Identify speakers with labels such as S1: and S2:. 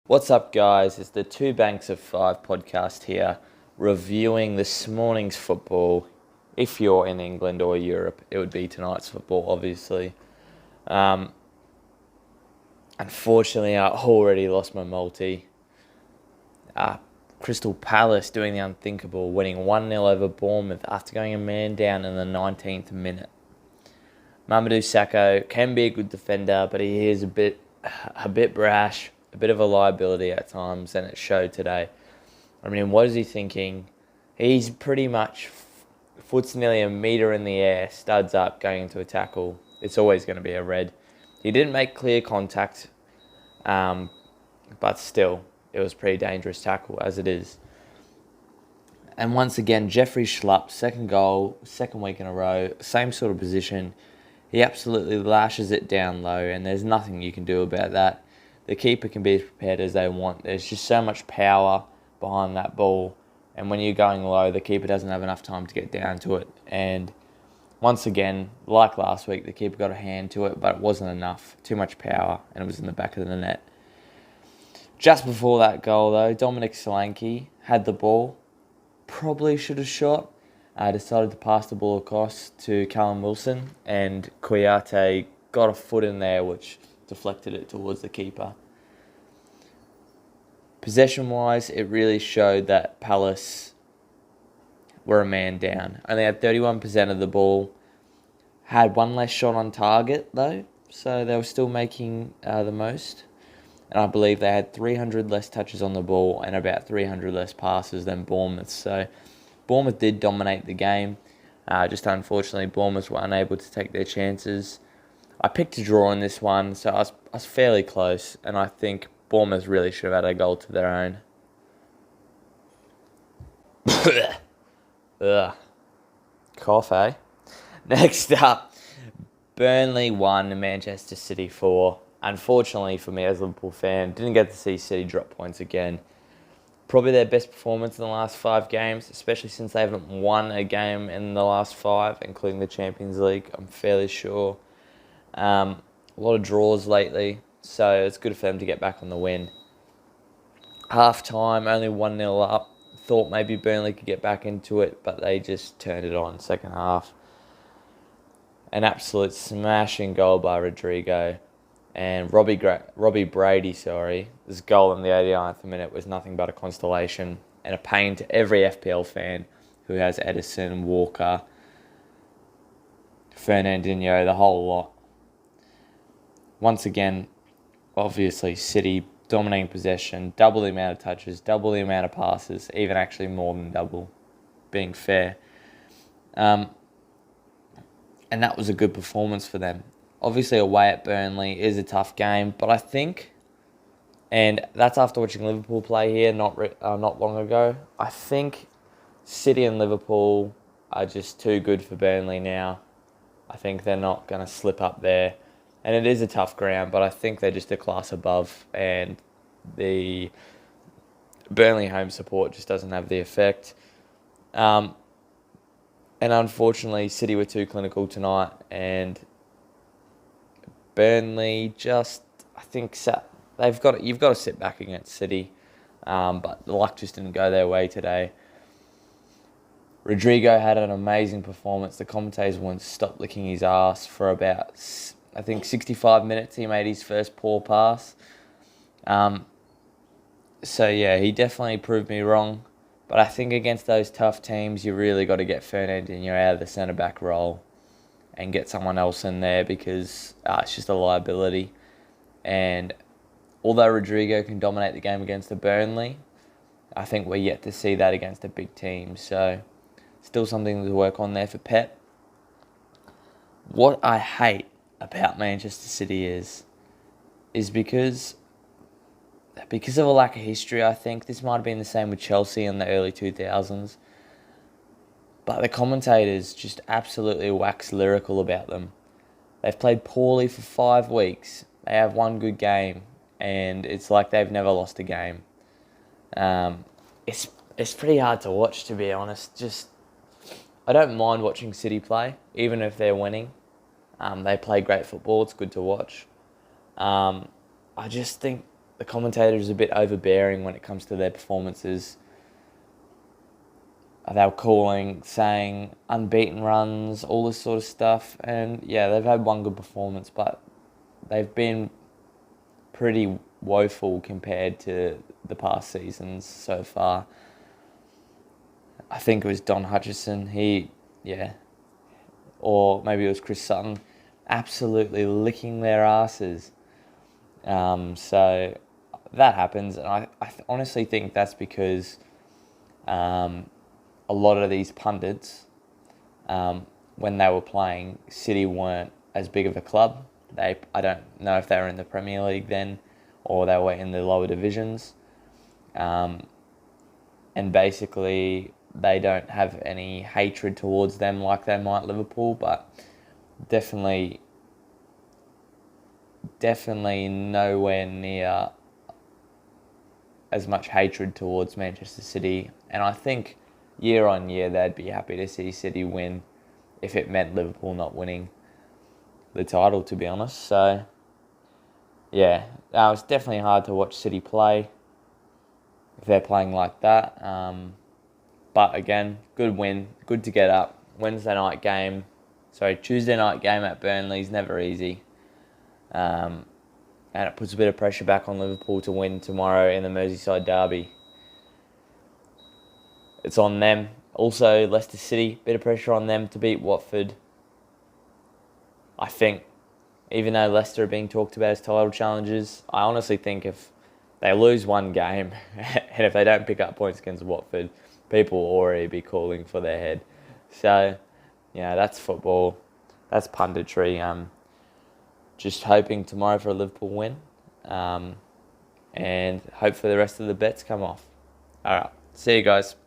S1: What's up, guys? It's the Two Banks of Five podcast here, reviewing this morning's football. If you're in England or Europe, it would be tonight's football, obviously. Unfortunately, I already lost my multi. Crystal Palace doing the unthinkable, winning 1-0 over Bournemouth after going a man down in the 19th minute. Mamadou Sakho can be a good defender, but he is a bit brash, a bit of a liability at times, and it showed today. I mean, what is he thinking? He's pretty much foot's nearly a metre in the air, studs up, going into a tackle. It's always going to be a red. He didn't make clear contact, but still, it was a pretty dangerous tackle as it is. And once again, Jeffrey Schlupp, second goal, second week in a row, same sort of position. He absolutely lashes it down low, and there's nothing you can do about that. The keeper can be as prepared as they want. There's just so much power behind that ball, and when you're going low, the keeper doesn't have enough time to get down to it. And once again, like last week, the keeper got a hand to it, but it wasn't enough. Too much power, and it was in the back of the net. Just before that goal, though, Dominic Solanke had the ball. Probably should have shot. Decided to pass the ball across to Callum Wilson, and Kouyaté got a foot in there, which deflected it towards the keeper. Possession-wise, it really showed that Palace were a man down. Only had 31% of the ball. Had one less shot on target, though, so they were still making the most. And I believe they had 300 less touches on the ball and about 300 less passes than Bournemouth. So Bournemouth did dominate the game. Just unfortunately, Bournemouth were unable to take their chances. I picked a draw in this one, so I was fairly close. And I think Bournemouth really should have had a goal to their own. Ugh. Cough, eh? Next up, Burnley 1, Manchester City 4. Unfortunately for me as a Liverpool fan, didn't get to see City drop points again. Probably their best performance in the last 5 games, especially since they haven't won a game in the last 5, including the Champions League, I'm fairly sure. A lot of draws lately, so it's good for them to get back on the win. Half time, only 1-0 up. Thought maybe Burnley could get back into it, but they just turned it on second half. An absolute smashing goal by Rodrigo. And Robbie Brady, his goal in the 89th minute was nothing but a constellation and a pain to every FPL fan who has Edison, Walker, Fernandinho, the whole lot. Once again, obviously, City dominating possession, double the amount of touches, double the amount of passes, even actually more than double, being fair. And that was a good performance for them. Obviously, away at Burnley is a tough game, but I think, and that's after watching Liverpool play here not long ago, I think City and Liverpool are just too good for Burnley now. I think they're not going to slip up there. And it is a tough ground, but I think they're just a class above, and the Burnley home support just doesn't have the effect. And unfortunately, City were too clinical tonight, and Burnley just, I think, you've got to sit back against City, but the luck just didn't go their way today. Rodrigo had an amazing performance. The commentators wouldn't stop licking his ass for about, I think, 65 minutes. He made his first poor pass. So yeah, he definitely proved me wrong. But I think against those tough teams, you really got to get Fernandinho out of the centre-back role and get someone else in there, because it's just a liability. And although Rodrigo can dominate the game against the Burnley, I think we're yet to see that against a big team. So still something to work on there for Pep. What I hate about Manchester City is because of a lack of history, I think. This might have been the same with Chelsea in the early 2000s. But the commentators just absolutely wax lyrical about them. They've played poorly for 5 weeks. They have one good game, and it's like they've never lost a game. It's pretty hard to watch, to be honest. I don't mind watching City play, even if they're winning. They play great football. It's good to watch. I just think the commentators are a bit overbearing when it comes to their performances. They were calling, saying unbeaten runs, all this sort of stuff. And yeah, they've had one good performance, but they've been pretty woeful compared to the past seasons so far. I think it was Don Hutchison. Or maybe it was Chris Sutton, absolutely licking their asses. So that happens, and I honestly think that's because a lot of these pundits, when they were playing, City weren't as big of a club. I don't know if they were in the Premier League then, or they were in the lower divisions. And basically, they don't have any hatred towards them like they might Liverpool, but definitely nowhere near as much hatred towards Manchester City. And I think year on year they'd be happy to see City win if it meant Liverpool not winning the title, to be honest. So yeah, it's definitely hard to watch City play if they're playing like that. But again, good win, good to get up. Tuesday night game at Burnley is never easy. And it puts a bit of pressure back on Liverpool to win tomorrow in the Merseyside derby. It's on them. Also, Leicester City, bit of pressure on them to beat Watford. I think, even though Leicester are being talked about as title challengers, I honestly think if they lose one game and if they don't pick up points against Watford, people will already be calling for their head. So, that's football. That's punditry. Just hoping tomorrow for a Liverpool win. And hopefully the rest of the bets come off. All right. See you guys.